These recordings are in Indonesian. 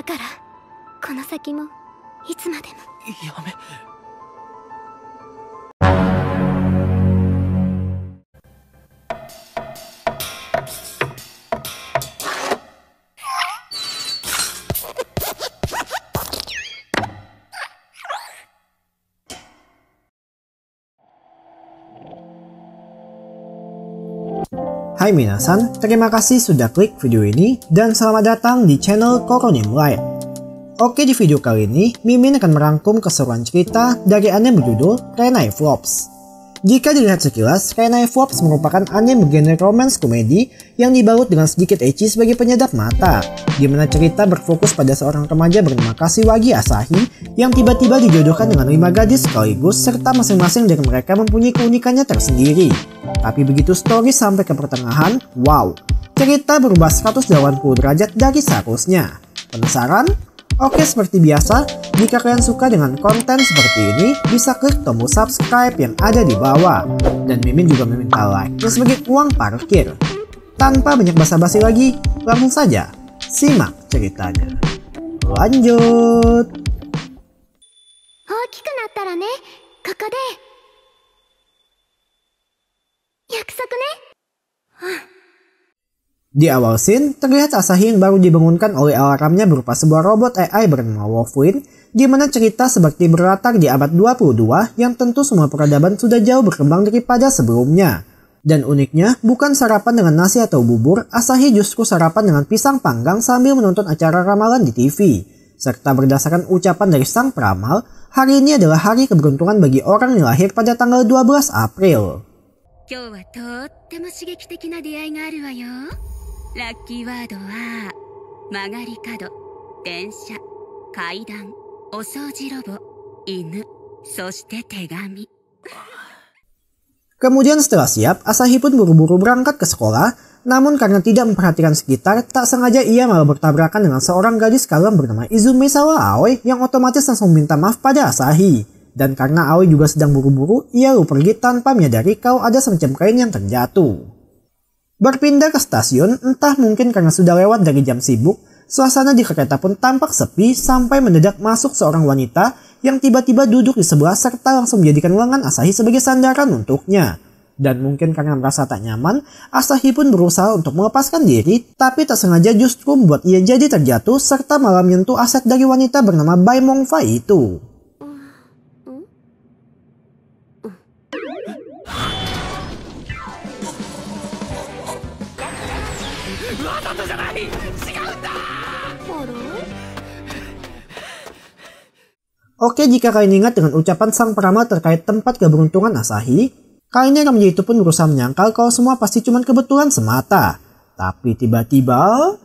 だからこの先もいつまでも。やめ。Hai minasan, terima kasih sudah klik video ini dan selamat datang di channel Koronim Light. Oke, di video kali ini Mimin akan merangkum keseruan cerita dari anime berjudul Renai Flops. Jika dilihat sekilas, Renai Flops merupakan anime bergenre romance komedi yang dibalut dengan sedikit ecchi sebagai penyedap mata, di mana cerita berfokus pada seorang remaja bernama Kashiwagi Asahi yang tiba-tiba dijodohkan dengan 5 gadis sekaligus serta masing-masing dari mereka mempunyai keunikannya tersendiri. Tapi begitu story sampai ke pertengahan, wow, cerita berubah 180 derajat dari seharusnya. Penasaran? Oke, seperti biasa, jika kalian suka dengan konten seperti ini, bisa klik tombol subscribe yang ada di bawah. Dan Mimin juga meminta like sebagai uang parkir. Tanpa banyak basa-basi lagi, langsung saja simak ceritanya. Lanjut. 大きくなったらね、ここで約束ね。Di awal scene, terlihat Asahi yang baru dibangunkan oleh alarmnya berupa sebuah robot AI bernama Wolfwin, di mana cerita seperti berlatar di abad 22 yang tentu semua peradaban sudah jauh berkembang daripada sebelumnya. Dan uniknya, bukan sarapan dengan nasi atau bubur, Asahi justru sarapan dengan pisang panggang sambil menonton acara ramalan di TV. Serta berdasarkan ucapan dari sang peramal, hari ini adalah hari keberuntungan bagi orang yang lahir pada tanggal 12 April. 今日はとっても刺激的な出会いがあるわよ。ラッキーワードは曲がり角、電車、階段、お掃除ロボ、犬、そして手紙。 Kemudian setelah siap, Asahi pun buru-buru berangkat ke sekolah, namun karena tidak memperhatikan sekitar, tak sengaja ia malah bertabrakan dengan seorang gadis kalem bernama Izumi Sawa Aoi yang otomatis langsung minta maaf pada Asahi. Dan karena Aoi juga sedang buru-buru, ia lalu pergi tanpa menyadari kalau ada semacam kain yang terjatuh. Berpindah ke stasiun, entah mungkin karena sudah lewat dari jam sibuk, suasana di kereta pun tampak sepi sampai mendadak masuk seorang wanita yang tiba-tiba duduk di sebelah serta langsung menjadikan lengan Asahi sebagai sandaran untuknya. Dan mungkin karena merasa tak nyaman, Asahi pun berusaha untuk melepaskan diri, tapi tak sengaja justru membuat ia jadi terjatuh serta malah menyentuh aset dari wanita bernama Bai Mongfa itu. Oke, jika kalian ingat dengan ucapan sang peramal terkait tempat keberuntungan Asahi, kalian akan menjadi itu pun berusaha menyangkal kalau semua pasti cuma kebetulan semata. Tapi tiba-tiba...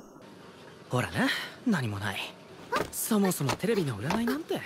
ほらな、何もない。そもそもテレビの占いなんて。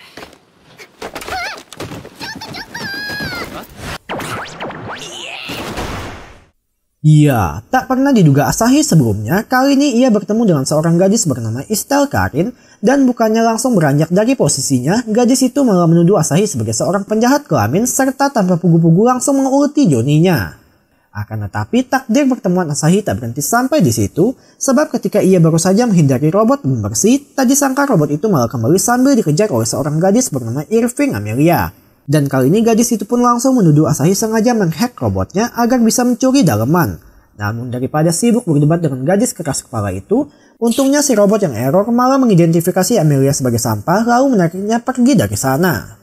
Ya, tak pernah diduga Asahi sebelumnya, kali ini ia bertemu dengan seorang gadis bernama Istel Karin, dan bukannya langsung beranjak dari posisinya, gadis itu malah menuduh Asahi sebagai seorang penjahat kelamin serta tanpa pugu-pugu langsung mengulti Joninya. Akan tetapi takdir pertemuan Asahi tak berhenti sampai di situ, sebab ketika ia baru saja menghindari robot pembersih, tak disangka robot itu malah kembali sambil dikejar oleh seorang gadis bernama Irving Amelia. Dan kali ini gadis itu pun langsung menuduh Asahi sengaja menghack robotnya agar bisa mencuri daleman. Namun daripada sibuk berdebat dengan gadis keras kepala itu, untungnya si robot yang error malah mengidentifikasi Amelia sebagai sampah lalu menariknya pergi dari sana.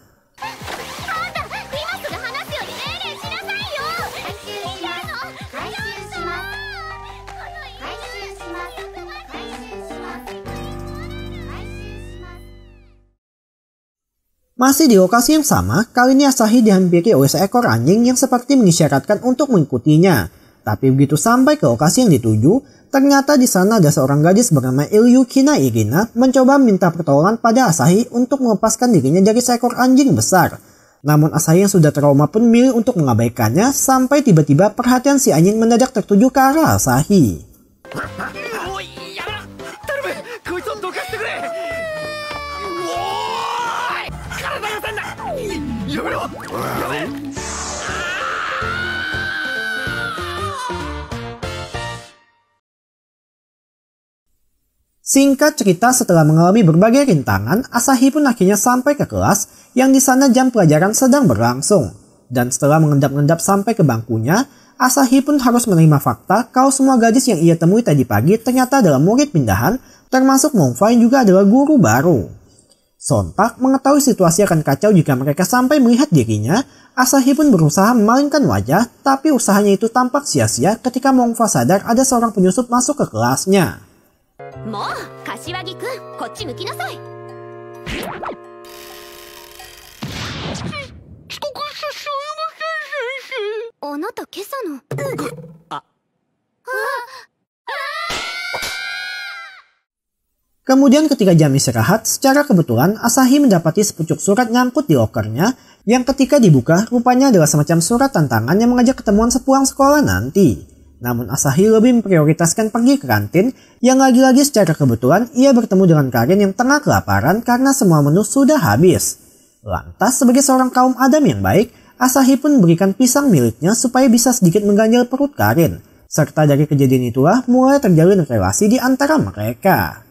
Masih di lokasi yang sama, kali ini Asahi dihampiri oleh seekor anjing yang seperti mengisyaratkan untuk mengikutinya. Tapi begitu sampai ke lokasi yang dituju, ternyata di sana ada seorang gadis bernama Ilyukina Irina mencoba minta pertolongan pada Asahi untuk melepaskan dirinya dari seekor anjing besar. Namun Asahi yang sudah trauma pun memilih untuk mengabaikannya sampai tiba-tiba perhatian si anjing mendadak tertuju ke arah Asahi. Singkat cerita, setelah mengalami berbagai rintangan, Asahi pun akhirnya sampai ke kelas yang di sana jam pelajaran sedang berlangsung. Dan setelah mengendap-endap sampai ke bangkunya, Asahi pun harus menerima fakta kalau semua gadis yang ia temui tadi pagi ternyata adalah murid pindahan, termasuk Mongfa yang juga adalah guru baru. Sontak mengetahui situasi akan kacau jika mereka sampai melihat dirinya, Asahi pun berusaha memalingkan wajah, tapi usahanya itu tampak sia-sia ketika Mongfa sadar ada seorang penyusup masuk ke kelasnya. もう柏木くんこっち向きなさい。あなた今朝の。Kemudian ketika jam istirahat, secara kebetulan Asahi mendapati sepucuk surat nyangkut di lokernya yang ketika dibuka rupanya adalah semacam surat tantangan yang mengajak ketemuan sepulang sekolah nanti. Namun Asahi lebih memprioritaskan pergi ke kantin yang lagi-lagi secara kebetulan ia bertemu dengan Karin yang tengah kelaparan karena semua menu sudah habis. Lantas sebagai seorang kaum adam yang baik, Asahi pun memberikan pisang miliknya supaya bisa sedikit mengganjal perut Karin. Serta dari kejadian itulah mulai terjalin relasi di antara mereka.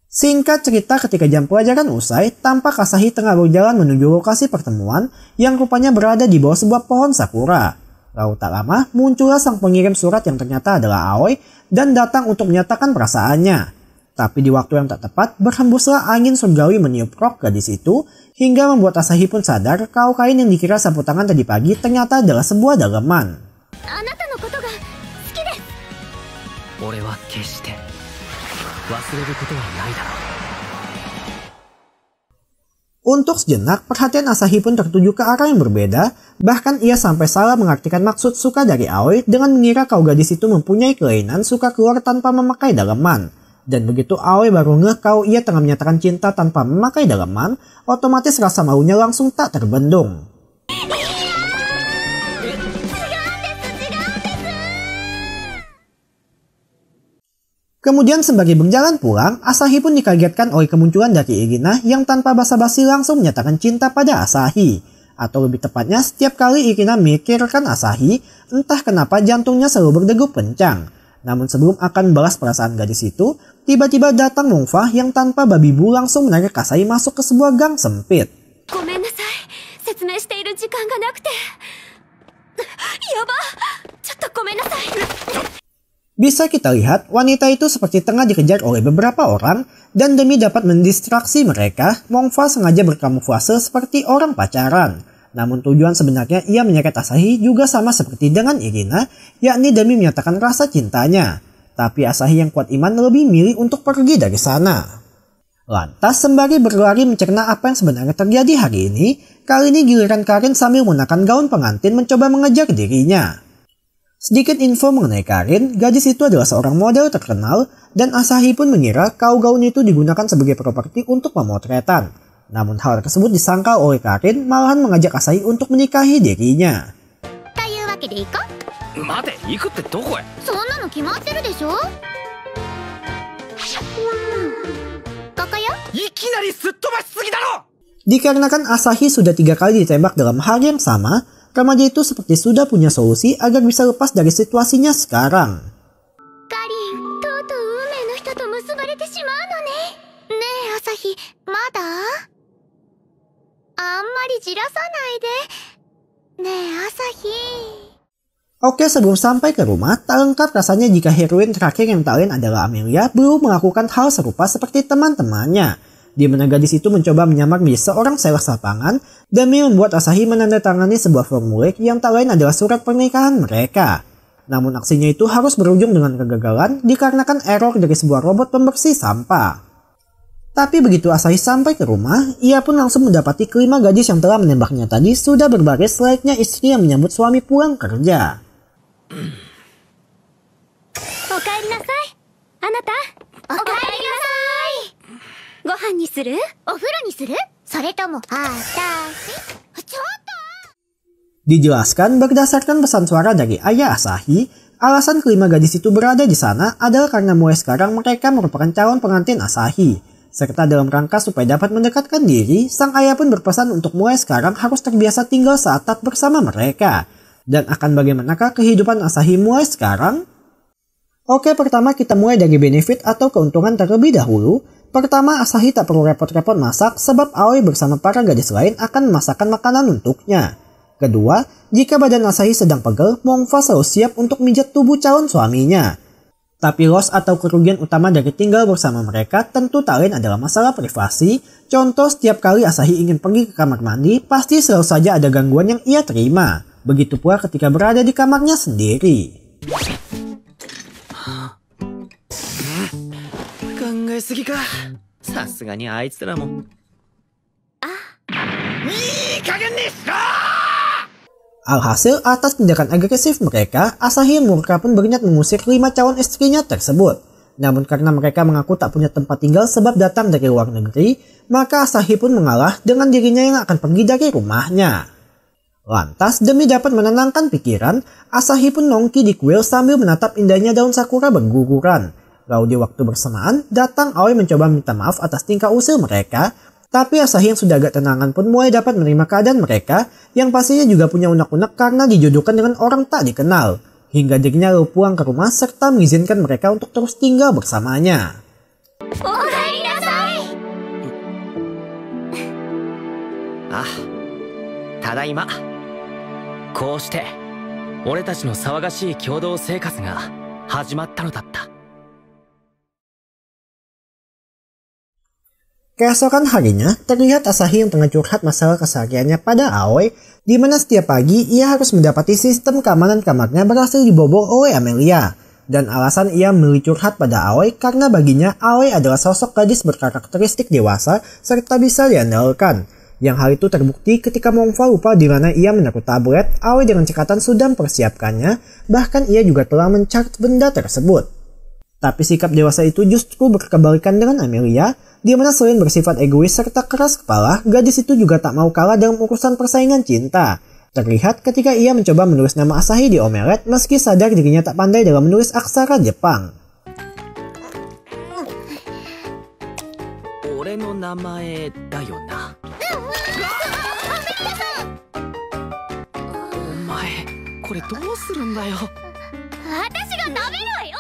Singkat cerita, ketika jam pelajaran usai, tampak Asahi tengah berjalan menuju lokasi pertemuan yang rupanya berada di bawah sebuah pohon sakura. Lalu tak lama muncullah sang pengirim surat yang ternyata adalah Aoi dan datang untuk menyatakan perasaannya. Tapi di waktu yang tak tepat, berhembuslah angin surgawi meniup rok gadis itu hingga membuat Asahi pun sadar kalau kain yang dikira sapu tangan tadi pagi ternyata adalah sebuah daleman. あなたのことが好きです。俺は決して忘れることはないだろう。 Untuk sejenak, perhatian Asahi pun tertuju ke arah yang berbeda, bahkan ia sampai salah mengartikan maksud suka dari Aoi dengan mengira kalau gadis itu mempunyai kelainan suka keluar tanpa memakai daleman. Dan begitu Aoi baru ngeh kalau ia tengah menyatakan cinta tanpa memakai daleman, otomatis rasa malunya langsung tak terbendung. Kemudian sembari berjalan pulang, Asahi pun dikagetkan oleh kemunculan dari Irina yang tanpa basa-basi langsung menyatakan cinta pada Asahi. Atau lebih tepatnya, setiap kali Irina memikirkan Asahi, entah kenapa jantungnya selalu berdegup kencang. Namun sebelum akan membalas perasaan gadis itu, tiba-tiba datang Mongfa yang tanpa babi bu langsung menarik Asahi masuk ke sebuah gang sempit. ごめんなさい。説明している時間がなくて。やば。ちょっとごめんなさい。 Bisa kita lihat, wanita itu seperti tengah dikejar oleh beberapa orang, dan demi dapat mendistraksi mereka, Mongfa sengaja berkamuflase seperti orang pacaran. Namun tujuan sebenarnya ia menyeret Asahi juga sama seperti dengan Irina, yakni demi menyatakan rasa cintanya. Tapi Asahi yang kuat iman lebih milih untuk pergi dari sana. Lantas sembari berlari mencerna apa yang sebenarnya terjadi hari ini, kali ini giliran Karin sambil menggunakan gaun pengantin mencoba mengejar dirinya. Sedikit info mengenai Karin, gadis itu adalah seorang model terkenal dan Asahi pun mengira kalau gaun itu digunakan sebagai properti untuk pemotretan. Namun hal tersebut disangkal oleh Karin malahan mengajak Asahi untuk menikahi dirinya. というわけで行こう。待て、行くってどこへ？そんなの決まってるでしょ。ここよ。いきなりすっ飛ばしすぎだろ！ Dikarenakan Asahi sudah 3 kali ditembak dalam hari yang sama, remaja itu seperti sudah punya solusi agar bisa lepas dari situasinya sekarang. カリン、とうとう運命の人と結ばれてしまうのね。ねえ、アサヒ、まだ？あんまりじらさないで。ねえ、アサヒ。 Oke, sebelum sampai ke rumah, tak lengkap rasanya jika heroin terakhir yang tak lain adalah Amelia belum melakukan hal serupa seperti teman-temannya. Di mana gadis itu mencoba menyamar menjadi seorang sales lapangan demi membuat Asahi menandatangani sebuah formulir yang tak lain adalah surat pernikahan mereka. Namun aksinya itu harus berujung dengan kegagalan dikarenakan error dari sebuah robot pembersih sampah. Tapi begitu Asahi sampai ke rumah, ia pun langsung mendapati kelima gadis yang telah menembaknya tadi sudah berbaris layaknya istri yang menyambut suami pulang kerja. おかえりなさい。あなた。おかえりなさい。ご飯にする？お風呂にする？それとも、ちょっと。 Dijelaskan berdasarkan pesan suara dari ayah Asahi, alasan kelima gadis itu berada di sana adalah karena mulai sekarang mereka merupakan calon pengantin Asahi. Serta dalam rangka supaya dapat mendekatkan diri, sang ayah pun berpesan untuk mulai sekarang harus terbiasa tinggal seatat bersama mereka. Dan akan bagaimanakah kehidupan Asahi mulai sekarang? Oke, pertama kita mulai dari benefit atau keuntungan terlebih dahulu. Pertama, Asahi tak perlu repot-repot masak sebab Aoi bersama para gadis lain akan memasakkan makanan untuknya. Kedua, jika badan Asahi sedang pegel, Mongfa selalu siap untuk mijat tubuh calon suaminya. Tapi loss atau kerugian utama dari tinggal bersama mereka tentu tak lain adalah masalah privasi. Contoh, setiap kali Asahi ingin pergi ke kamar mandi, pasti selalu saja ada gangguan yang ia terima. Begitu pula ketika berada di kamarnya sendiri. 考えすぎか。さすがにあいつらも。いい加減にしろ！ Alhasil, atas tindakan agresif mereka, Asahi murka pun berniat mengusir 5 calon istrinya tersebut. Namun karena mereka mengaku tak punya tempat tinggal sebab datang dari luar negeri, maka Asahi pun mengalah dengan dirinya yang akan pergi dari rumahnya. Lantas, demi dapat menenangkan pikiran, Asahi pun nongki di kuil sambil menatap indahnya daun sakura berguguran. Lalu di waktu bersamaan, datang Aoi mencoba minta maaf atas tingkah usil mereka, tapi Asahi yang sudah agak tenangan pun mulai dapat menerima keadaan mereka, yang pastinya juga punya unek-unek karena dijodohkan dengan orang tak dikenal. Hingga dirinya lalu pulang ke rumah serta mengizinkan mereka untuk terus tinggal bersamanya. Tadaima. こうして、俺たちの騒がしい共同生活が始まったのだった。 Keesokan harinya, terlihat Asahi yang tengah curhat masalah kesehariannya pada Aoi, di mana setiap pagi ia harus mendapati sistem keamanan kamarnya berhasil dibobol oleh Amelia. Dan alasan ia memilih curhat pada Aoi karena baginya Aoi adalah sosok gadis berkarakteristik dewasa serta bisa diandalkan. Yang hal itu terbukti ketika Mongfa lupa di mana ia menaruh tablet, Aoi dengan cekatan sudah mempersiapkannya, bahkan ia juga telah mencart benda tersebut. Tapi sikap dewasa itu justru berkebalikan dengan Amelia, di mana selain bersifat egois serta keras kepala, gadis itu juga tak mau kalah dalam urusan persaingan cinta. Terlihat ketika ia mencoba menulis nama Asahi di omelet meski sadar dirinya tak pandai dalam menulis aksara Jepang. 俺の名前だよな。お前、これどうするんだよ。私が食べるわよ。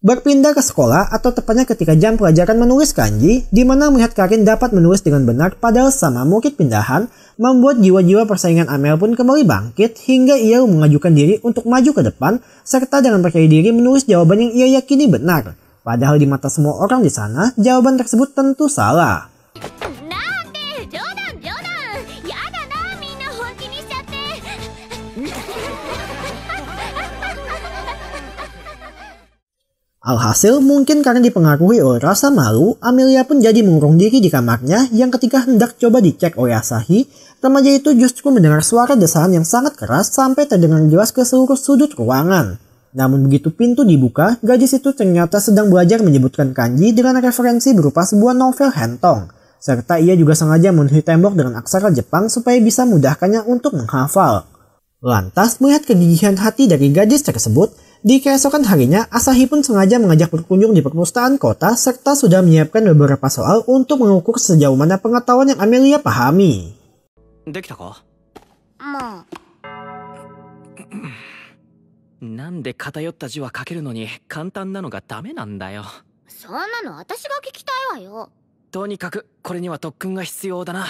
Berpindah ke sekolah atau tepatnya ketika jam pelajaran menulis kanji, di mana melihat Karin dapat menulis dengan benar padahal sama murid pindahan, membuat jiwa-jiwa persaingan Amel pun kembali bangkit hingga ia mengajukan diri untuk maju ke depan serta dengan percaya diri menulis jawaban yang ia yakini benar. Padahal di mata semua orang di sana, jawaban tersebut tentu salah. Alhasil, mungkin karena dipengaruhi oleh rasa malu, Amelia pun jadi mengurung diri di kamarnya yang ketika hendak coba dicek oleh Asahi, remaja itu justru mendengar suara desahan yang sangat keras sampai terdengar jelas ke seluruh sudut ruangan. Namun begitu pintu dibuka, gadis itu ternyata sedang belajar menyebutkan kanji dengan referensi berupa sebuah novel hentong. Serta ia juga sengaja memenuhi tembok dengan aksara Jepang supaya bisa mudahkannya untuk menghafal. Lantas, melihat kegigihan hati dari gadis tersebut, di keesokan harinya, Asahi pun sengaja mengajak berkunjung di perpustakaan kota serta sudah menyiapkan beberapa soal untuk mengukur sejauh mana pengetahuan yang Amelia pahami. できたか？まあ。なんで偏った字は書けるのに簡単なのがダメなんだよ。そんなの私が聞きたいわよ。とにかくこれには特訓が必要だな。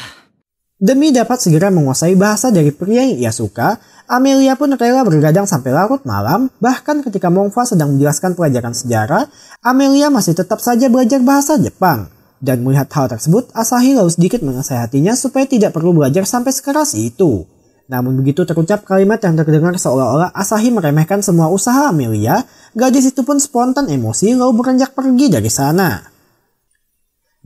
Demi dapat segera menguasai bahasa dari pria yang ia suka, Amelia pun rela bergadang sampai larut malam, bahkan ketika Mongfa sedang menjelaskan pelajaran sejarah, Amelia masih tetap saja belajar bahasa Jepang. Dan melihat hal tersebut, Asahi lalu sedikit menasihatinya supaya tidak perlu belajar sampai sekeras itu. Namun begitu terucap kalimat yang terdengar seolah-olah Asahi meremehkan semua usaha Amelia, gadis itu pun spontan emosi lalu beranjak pergi dari sana.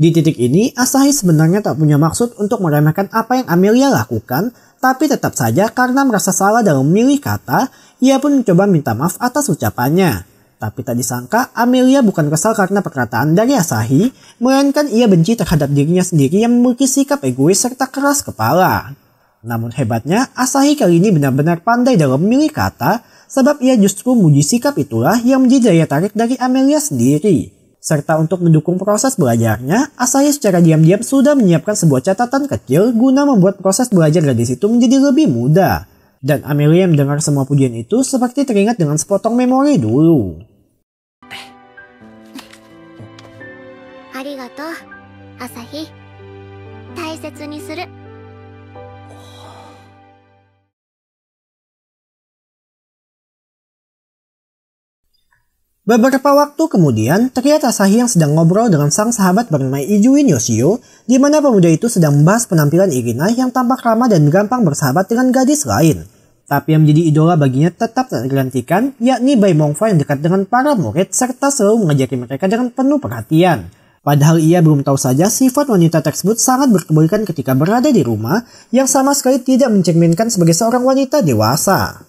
Di titik ini, Asahi sebenarnya tak punya maksud untuk meremehkan apa yang Amelia lakukan, tapi tetap saja karena merasa salah dalam memilih kata, ia pun mencoba minta maaf atas ucapannya. Tapi tak disangka, Amelia bukan kesal karena perkataan dari Asahi, melainkan ia benci terhadap dirinya sendiri yang memiliki sikap egois serta keras kepala. Namun hebatnya, Asahi kali ini benar-benar pandai dalam memilih kata, sebab ia justru memuji sikap itulah yang menjadi daya tarik dari Amelia sendiri. Serta untuk mendukung proses belajarnya, Asahi secara diam-diam sudah menyiapkan sebuah catatan kecil guna membuat proses belajar gadis itu menjadi lebih mudah. Dan Amelia yang mendengar semua pujian itu seperti teringat dengan sepotong memori dulu. ありがとう、朝日。大切にする。Beberapa waktu kemudian, terlihat Asahi yang sedang ngobrol dengan sang sahabat bernama Ijuin Yoshio, di mana pemuda itu sedang membahas penampilan Irina yang tampak ramah dan gampang bersahabat dengan gadis lain. Tapi yang menjadi idola baginya tetap tak tergantikan, yakni Bai Mongfa yang dekat dengan para murid serta selalu mengajari mereka dengan penuh perhatian. Padahal ia belum tahu saja sifat wanita tersebut sangat berkebalikan ketika berada di rumah, yang sama sekali tidak mencerminkan sebagai seorang wanita dewasa.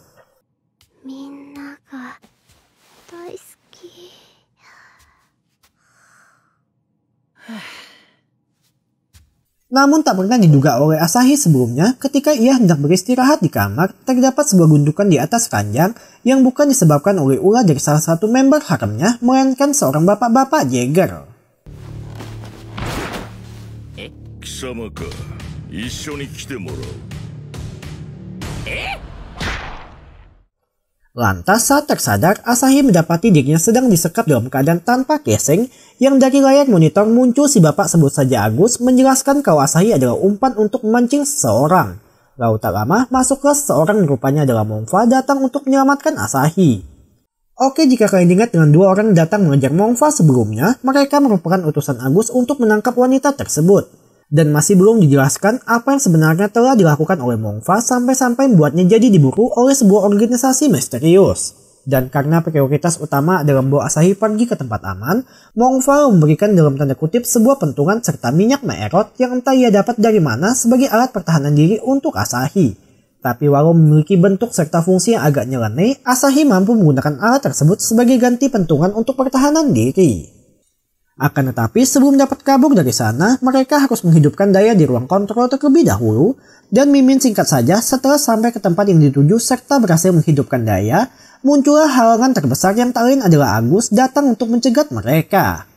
Namun tak pernah diduga oleh Asahi sebelumnya, ketika ia hendak beristirahat di kamar, terdapat sebuah gundukan di atas ranjang yang bukan disebabkan oleh ulah dari salah satu member haremnya, melainkan seorang bapak-bapak Jäger. Lantas saat tersadar, Asahi mendapati dirinya sedang disekap dalam keadaan tanpa casing, yang dari layar monitor muncul si bapak sebut saja Agus menjelaskan kalau Asahi adalah umpan untuk memancing seseorang. Lalu tak lama, masuklah seseorang yang rupanya adalah Mongfa datang untuk menyelamatkan Asahi. Oke, jika kalian ingat dengan dua orang datang mengejar Mongfa sebelumnya, mereka merupakan utusan Agus untuk menangkap wanita tersebut. Dan masih belum dijelaskan apa yang sebenarnya telah dilakukan oleh Mongfa sampai-sampai membuatnya jadi diburu oleh sebuah organisasi misterius. Dan karena prioritas utama adalah membawa Asahi pergi ke tempat aman, Mongfa memberikan dalam tanda kutip sebuah pentungan serta minyak meerot yang entah ia dapat dari mana sebagai alat pertahanan diri untuk Asahi. Tapi walau memiliki bentuk serta fungsi yang agak nyeleneh, Asahi mampu menggunakan alat tersebut sebagai ganti pentungan untuk pertahanan diri. Akan tetapi sebelum dapat kabur dari sana, mereka harus menghidupkan Daya di ruang kontrol terlebih dahulu, dan mimin singkat saja setelah sampai ke tempat yang dituju serta berhasil menghidupkan Daya, muncullah halangan terbesar yang tak lain adalah Agus datang untuk mencegat mereka.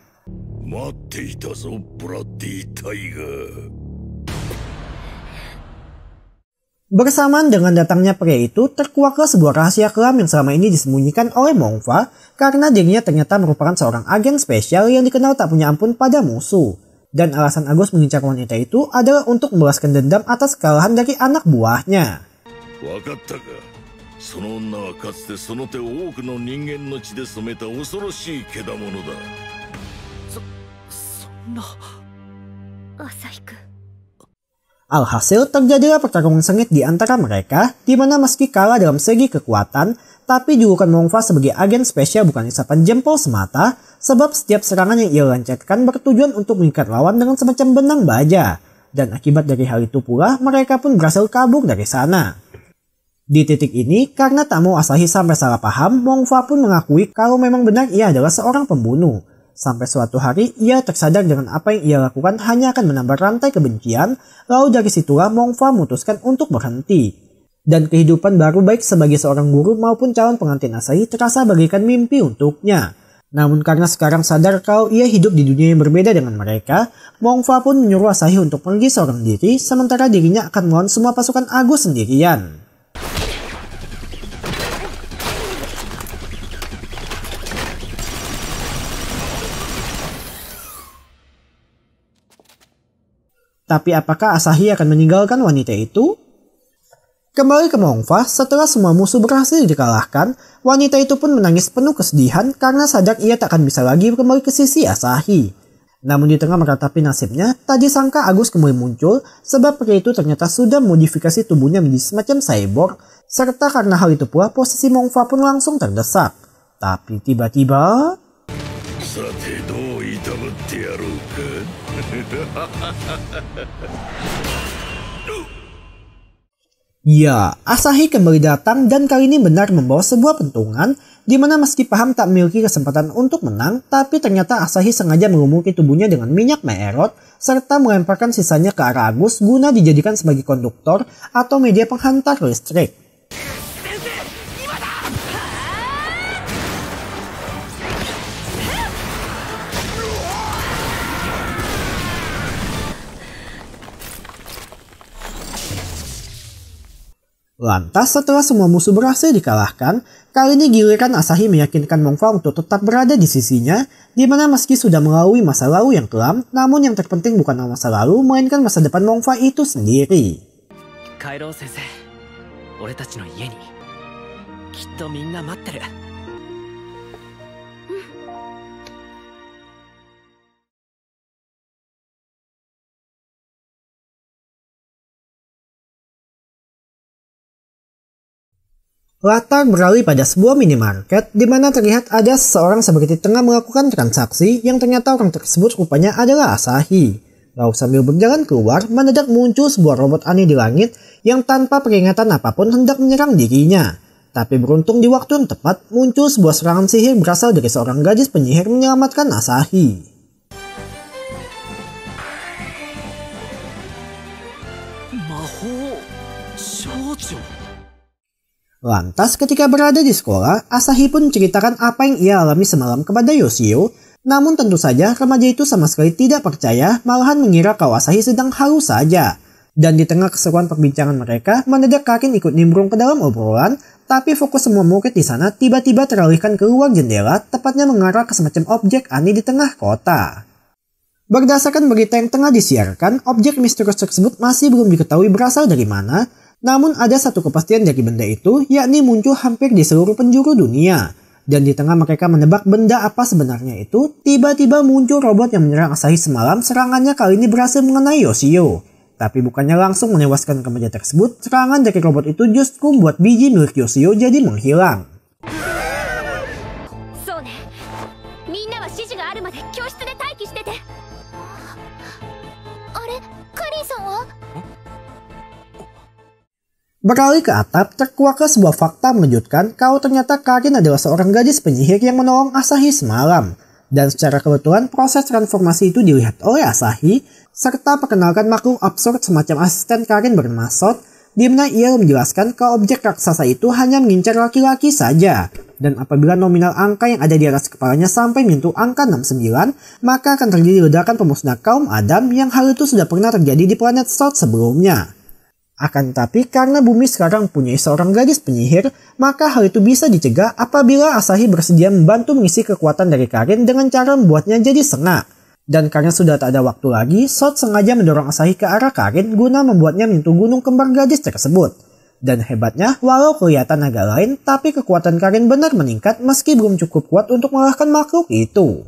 Bersamaan dengan datangnya pria itu, terkuaklah sebuah rahasia kelam yang selama ini disembunyikan oleh Mongfa karena dirinya ternyata merupakan seorang agen spesial yang dikenal tak punya ampun pada musuh. Dan alasan Agus mengincar wanita itu adalah untuk membalaskan dendam atas kekalahan dari anak buahnya. Alhasil terjadilah pertarungan sengit di antara mereka, di mana meski kalah dalam segi kekuatan, tapi julukan Mongfa sebagai agen spesial bukan isapan jempol semata, sebab setiap serangan yang ia lancarkan bertujuan untuk mengikat lawan dengan semacam benang baja. Dan akibat dari hal itu pula, mereka pun berhasil kabur dari sana. Di titik ini, karena tak mau Asahi sampai salah paham, Mongfa pun mengakui kalau memang benar ia adalah seorang pembunuh. Sampai suatu hari, ia tersadar dengan apa yang ia lakukan hanya akan menambah rantai kebencian, lalu dari situlah Mongfa memutuskan untuk berhenti. Dan kehidupan baru baik sebagai seorang guru maupun calon pengantin Asahi terasa bagaikan mimpi untuknya. Namun karena sekarang sadar kalau ia hidup di dunia yang berbeda dengan mereka, Mongfa pun menyuruh Asahi untuk pergi seorang diri, sementara dirinya akan melawan semua pasukan Agus sendirian. Tapi apakah Asahi akan meninggalkan wanita itu? Kembali ke Mongfa, setelah semua musuh berhasil dikalahkan, wanita itu pun menangis penuh kesedihan karena sadar ia tak akan bisa lagi kembali ke sisi Asahi. Namun di tengah meratapi nasibnya, tak disangka Agus kembali muncul sebab pria itu ternyata sudah memodifikasi tubuhnya menjadi semacam cyborg, serta karena hal itu pula posisi Mongfa pun langsung terdesak. Tapi tiba-tiba... Ya, Asahi kembali datang dan kali ini benar membawa sebuah pentungan di mana meski paham tak memiliki kesempatan untuk menang, tapi ternyata Asahi sengaja melumuri tubuhnya dengan minyak meerot serta melemparkan sisanya ke arah Agus guna dijadikan sebagai konduktor atau media penghantar listrik. Lantas setelah semua musuh berhasil dikalahkan, kali ini giliran Asahi meyakinkan Mongfa untuk tetap berada di sisinya, di mana meski sudah melalui masa lalu yang kelam, namun yang terpenting bukan masa lalu, melainkan masa depan Mongfa itu sendiri. 帰ろう先生、俺たちの家にきっとみんな待ってる。Latar beralih pada sebuah minimarket di mana terlihat ada seseorang seperti tengah melakukan transaksi yang ternyata orang tersebut rupanya adalah Asahi. Lalu sambil berjalan keluar, mendadak muncul sebuah robot aneh di langit yang tanpa peringatan apapun hendak menyerang dirinya. Tapi beruntung di waktu yang tepat muncul sebuah serangan sihir berasal dari seorang gadis penyihir menyelamatkan Asahi. Lantas ketika berada di sekolah, Asahi pun menceritakan apa yang ia alami semalam kepada Yoshio. Namun tentu saja remaja itu sama sekali tidak percaya, malahan mengira kalau Asahi sedang halu saja. Dan di tengah keseruan perbincangan mereka, mendadak Karin ikut nimbrung ke dalam obrolan, tapi fokus semua murid di sana tiba-tiba teralihkan ke luar jendela, tepatnya mengarah ke semacam objek aneh di tengah kota. Berdasarkan berita yang tengah disiarkan, objek misterius tersebut masih belum diketahui berasal dari mana. Namun ada satu kepastian dari benda itu, yakni muncul hampir di seluruh penjuru dunia. Dan di tengah mereka menebak benda apa sebenarnya itu, tiba-tiba muncul robot yang menyerang Asahi semalam. Serangannya kali ini berhasil mengenai Yoshio. Tapi bukannya langsung menewaskan remaja tersebut, serangan dari robot itu justru membuat biji milik Yoshio jadi menghilang. Beralih ke atap, terkuaklah sebuah fakta mengejutkan kalau ternyata Karin adalah seorang gadis penyihir yang menolong Asahi semalam. Dan secara kebetulan proses transformasi itu dilihat oleh Asahi, serta perkenalkan makhluk absurd semacam asisten Karin bernama Sot, di mana ia menjelaskan kalau objek raksasa itu hanya mengincar laki-laki saja. Dan apabila nominal angka yang ada di atas kepalanya sampai menyentuh angka 69, maka akan terjadi ledakan pemusnah kaum Adam yang hal itu sudah pernah terjadi di planet Sot sebelumnya. Akan tetapi karena bumi sekarang punya seorang gadis penyihir, maka hal itu bisa dicegah apabila Asahi bersedia membantu mengisi kekuatan dari Karin dengan cara membuatnya jadi sengak. Dan karena sudah tak ada waktu lagi, Sot sengaja mendorong Asahi ke arah Karin guna membuatnya menyentuh gunung kembar gadis tersebut. Dan hebatnya, walau kelihatan agak lain, tapi kekuatan Karin benar meningkat meski belum cukup kuat untuk mengalahkan makhluk itu.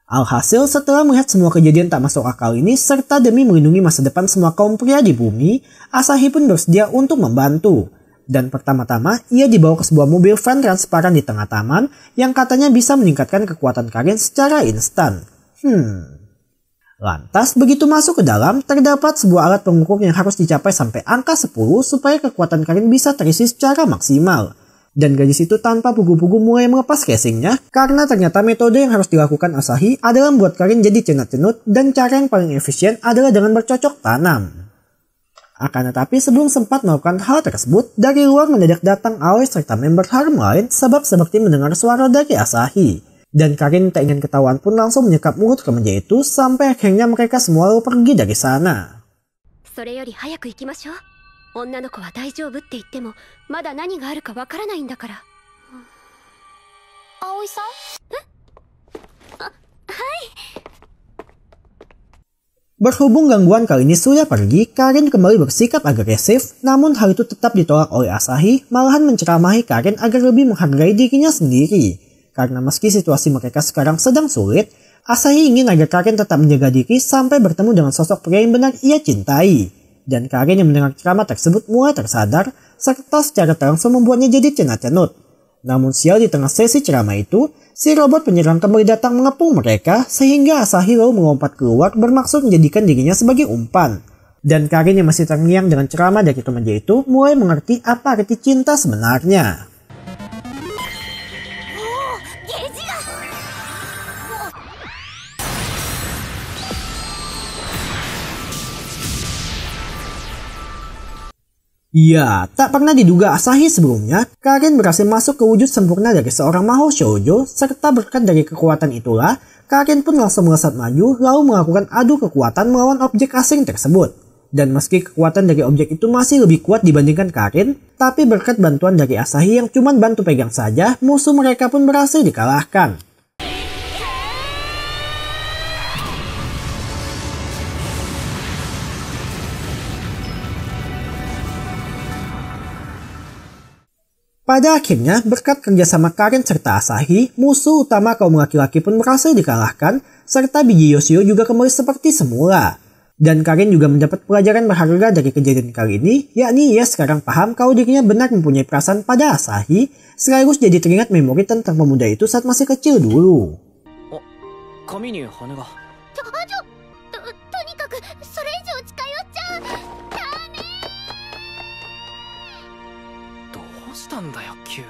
Alhasil setelah melihat semua kejadian tak masuk akal ini serta demi melindungi masa depan semua kaum pria di bumi, Asahi pun bersedia untuk membantu. Dan pertama-tama ia dibawa ke sebuah mobil van transparan di tengah taman yang katanya bisa meningkatkan kekuatan Karin secara instan. Lantas begitu masuk ke dalam, terdapat sebuah alat pengukur yang harus dicapai sampai angka 10 supaya kekuatan Karin bisa terisi secara maksimal. Dan gadis itu tanpa pugu-pugu mulai melepas casingnya karena ternyata metode yang harus dilakukan Asahi adalah membuat Karin jadi cenut-cenut dan cara yang paling efisien adalah dengan bercocok tanam. Akan tetapi sebelum sempat melakukan hal tersebut, dari luar mendadak datang Aoi serta member harem lain sebab seperti mendengar suara dari Asahi. Dan Karin tak ingin ketahuan pun langsung menyekap mulut remaja itu sampai akhirnya mereka semua lalu pergi dari sana. 女の子は大丈夫って言ってもまだ何があるかわからないんだから。葵さん？はい。Berhubung gangguan kali ini sudah pergi, Karin kembali bersikap agresif, namun hal itu tetap ditolak oleh Asahi, malahan menceramahi Karin agar lebih menghargai dirinya sendiri. Karena meski situasi mereka sekarang sedang sulit, Asahi ingin agar Karin tetap menjaga diri sampai bertemu dengan sosok pria yang benar ia cintai. Dan Karin yang mendengar ceramah tersebut mulai tersadar, serta secara langsung membuatnya jadi cenat-cenut. Namun sial di tengah sesi ceramah itu, si robot penyerang kembali datang mengepung mereka, sehingga Asahi lalu melompat keluar bermaksud menjadikan dirinya sebagai umpan. Dan Karin yang masih terngiang dengan ceramah dari remaja itu, mulai mengerti apa arti cinta sebenarnya. Ya, tak pernah diduga Asahi sebelumnya, Karin berhasil masuk ke wujud sempurna dari seorang Mahou Shoujo, serta berkat dari kekuatan itulah, Karin pun langsung melesat maju lalu melakukan adu kekuatan melawan objek asing tersebut. Dan meski kekuatan dari objek itu masih lebih kuat dibandingkan Karin, tapi berkat bantuan dari Asahi yang cuma bantu pegang saja, musuh mereka pun berhasil dikalahkan. Pada akhirnya, berkat kerjasama Karin serta Asahi, musuh utama kaum laki-laki pun berhasil dikalahkan, serta biji Yoshio juga kembali seperti semula. Dan Karin juga mendapat pelajaran berharga dari kejadian kali ini, yakni ia sekarang paham kalau dirinya benar mempunyai perasaan pada Asahi, sekaligus jadi teringat memori tentang pemuda itu saat masih kecil dulu. Oh, kami ni hana ga. とにかくそれ以上近寄っちゃダメ。どうしたんだよ急に。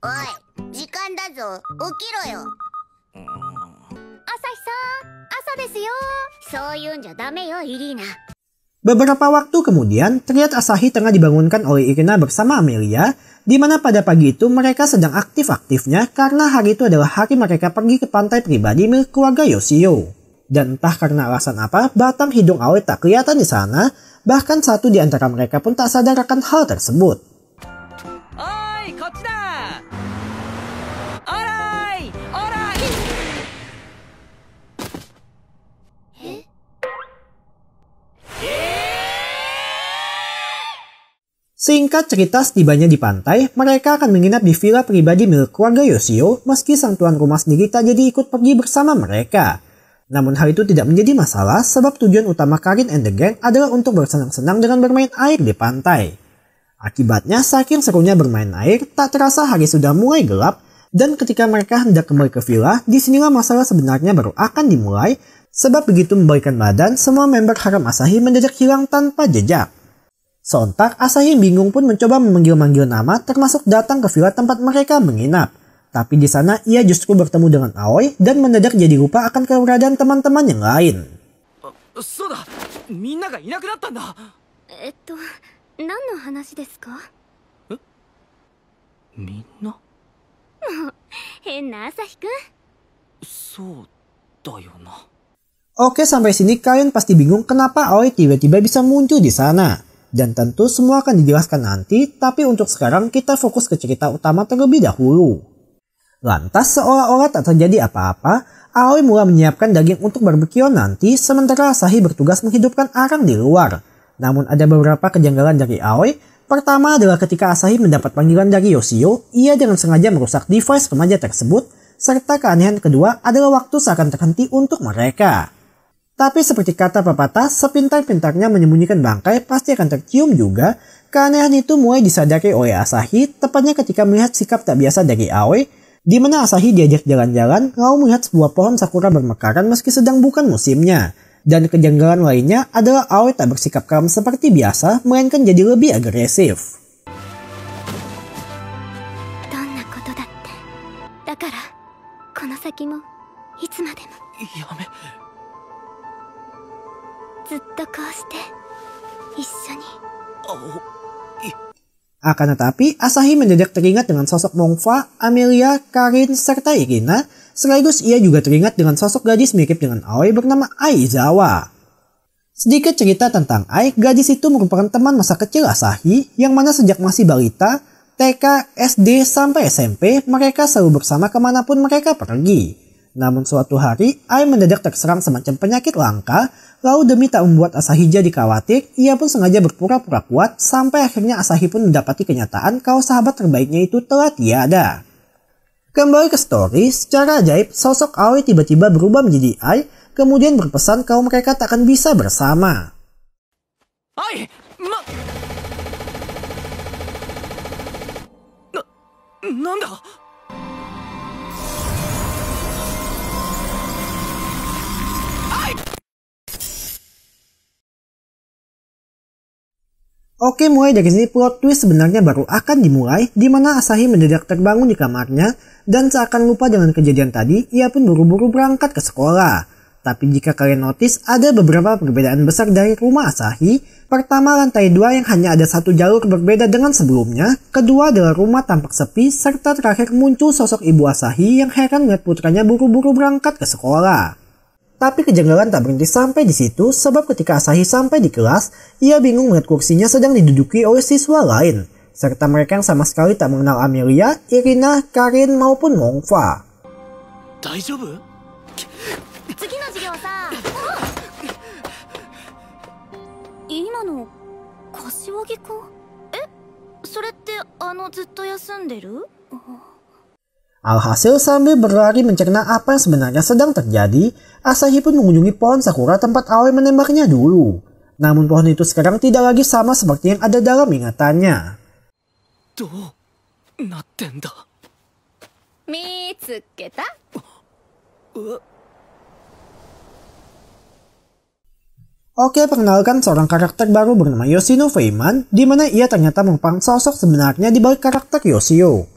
おい、時間だぞ。起きろよ。朝日さん、朝ですよ。そういうんじゃダメよ、イリーナ。 Beberapa waktu kemudian, terlihat Asahi tengah dibangunkan oleh Irina bersama Amelia, di mana pada pagi itu mereka sedang aktif-aktifnya karena hari itu adalah hari mereka pergi ke pantai pribadi milik keluarga Yoshio. Dan entah karena alasan apa, batang hidung Aoi tak kelihatan di sana, bahkan satu di antara mereka pun tak sadar akan hal tersebut. Oi, kochi da. Orai, orai. Singkat cerita, setibanya di pantai, mereka akan menginap di villa pribadi milik keluarga Yoshio, meski sang tuan rumah sendiri tak jadi ikut pergi bersama mereka. Namun hal itu tidak menjadi masalah sebab tujuan utama Karin and the Gang adalah untuk bersenang-senang dengan bermain air di pantai. Akibatnya saking serunya bermain air, tak terasa hari sudah mulai gelap dan ketika mereka hendak kembali ke villa, disinilah masalah sebenarnya baru akan dimulai sebab begitu membalikkan badan, semua member harem Asahi mendadak hilang tanpa jejak. Sontak, Asahi bingung pun mencoba memanggil-manggil nama termasuk datang ke villa tempat mereka menginap. Tapi di sana ia justru bertemu dengan Aoi dan mendadak jadi lupa akan keberadaan teman-teman yang lain. Soda, minna ga inaku natta nda. 何の話ですか？みんな？変な朝日くん。そうだよな。 Oke, sampai sini kalian pasti bingung kenapa Aoi tiba-tiba bisa muncul di sana. Dan tentu semua akan dijelaskan nanti, tapi untuk sekarang kita fokus ke cerita utama terlebih dahulu. Lantas seolah-olah tak terjadi apa-apa, Aoi mulai menyiapkan daging untuk barbeque nanti, sementara Asahi bertugas menghidupkan arang di luar. Namun ada beberapa kejanggalan dari Aoi. Pertama adalah ketika Asahi mendapat panggilan dari Yoshio, ia dengan sengaja merusak device remaja tersebut, serta keanehan kedua adalah waktu seakan terhenti untuk mereka. Tapi seperti kata pepatah, sepintar-pintarnya menyembunyikan bangkai pasti akan tercium juga. Keanehan itu mulai disadari oleh Asahi, tepatnya ketika melihat sikap tak biasa dari Aoi, di mana Asahi diajak jalan-jalan lalu melihat sebuah pohon sakura bermekaran meski sedang bukan musimnya. Dan kejanggalan lainnya adalah Aoi tak bersikap kalem seperti biasa, melainkan jadi lebih agresif. Akan tetapi, Asahi mendadak teringat dengan sosok Mongfa, Amelia, Karin, serta Irina, sekaligus ia juga teringat dengan sosok gadis mirip dengan Aoi bernama Aizawa. Sedikit cerita tentang Ai, gadis itu merupakan teman masa kecil Asahi, yang mana sejak masih balita, TK, SD, sampai SMP, mereka selalu bersama kemanapun mereka pergi. Namun suatu hari, Ai mendadak terserang semacam penyakit langka, lalu demi tak membuat Asahi jadi khawatir, ia pun sengaja berpura-pura kuat, sampai akhirnya Asahi pun mendapati kenyataan kalau sahabat terbaiknya itu telah tiada. Kembali ke story, secara ajaib, sosok Aoi tiba-tiba berubah menjadi Ai, kemudian berpesan kalau mereka tak akan bisa bersama. Ai, nanda? Oke, mulai dari sini plot twist sebenarnya baru akan dimulai, di mana Asahi mendadak terbangun di kamarnya dan seakan lupa dengan kejadian tadi, ia pun buru-buru berangkat ke sekolah. Tapi jika kalian notice, ada beberapa perbedaan besar dari rumah Asahi. Pertama, lantai 2 yang hanya ada satu jalur berbeda dengan sebelumnya. Kedua adalah rumah tampak sepi, serta terakhir muncul sosok ibu Asahi yang heran melihat putranya buru-buru berangkat ke sekolah. Tapi kejanggalan tak berhenti sampai di situ, sebab ketika Asahi sampai di kelas, ia bingung melihat kursinya sedang diduduki oleh siswa lain. Serta mereka yang sama sekali tak mengenal Amelia, Irina, Karin maupun Mongfa. 大丈夫？ 次の授業さ。今の柏木くん？それってずっと休んでる？ Alhasil sambil berlari mencerna apa yang sebenarnya sedang terjadi, Asahi pun mengunjungi pohon sakura tempat Aoi menembaknya dulu. Namun pohon itu sekarang tidak lagi sama seperti yang ada dalam ingatannya. どうなってんだ？見つけた？ Oke, perkenalkan seorang karakter baru bernama Yoshino Feiman, di mana ia ternyata merupakan sosok sebenarnya di balik karakter Yoshio.